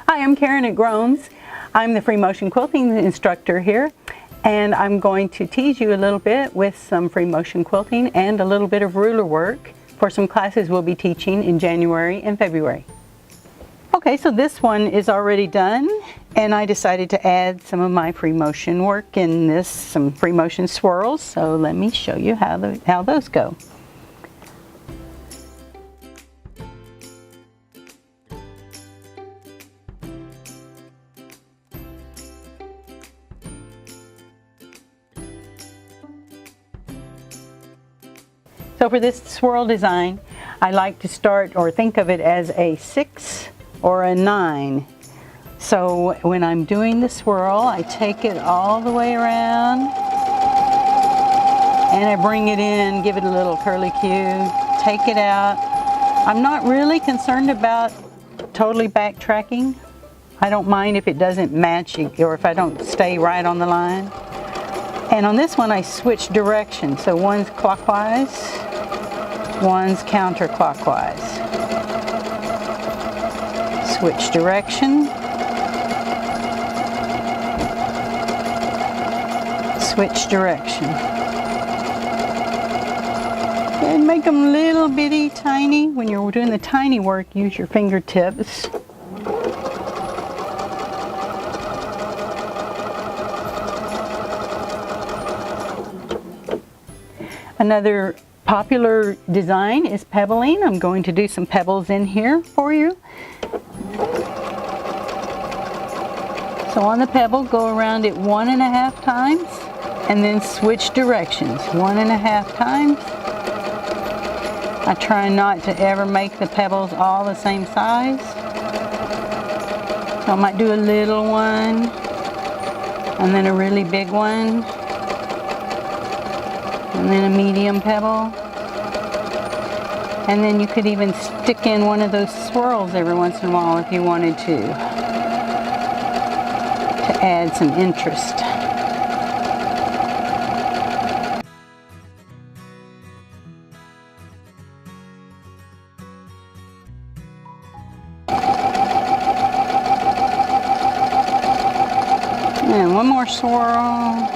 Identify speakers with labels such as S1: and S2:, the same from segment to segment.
S1: Hi, I'm Karen at Gromes. I'm the free motion quilting instructor here, and I'm going to tease you a little bit with some free motion quilting and a little bit of ruler work for some classes we'll be teaching in January and February. Okay, so this one is already done, and I decided to add some of my free motion work in this, some free motion swirls. So let me show you how those go. So for this swirl design, I like to start or think of it as a 6 or a 9. So when I'm doing the swirl, I take it all the way around and I bring it in, give it a little curly cue, take it out. I'm not really concerned about totally backtracking. I don't mind if it doesn't match or if I don't stay right on the line. And on this one I switch direction, so one's clockwise, one's counterclockwise. Switch direction. Switch direction. And make them little bitty tiny. When you're doing the tiny work, use your fingertips. Another popular design is pebbling. I'm going to do some pebbles in here for you. So on the pebble, go around it 1.5 times and then switch directions 1.5 times. I try not to ever make the pebbles all the same size. So I might do a little one and then a really big one and then a medium pebble. And then you could even stick in one of those swirls every once in a while if you wanted to add some interest. And one more swirl.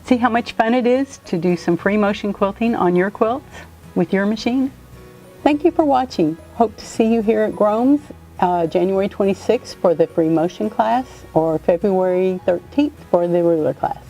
S1: See how much fun it is to do some free motion quilting on your quilts with your machine? Thank you for watching. Hope to see you here at Gromes January 26th for the free motion class or February 13th for the ruler class.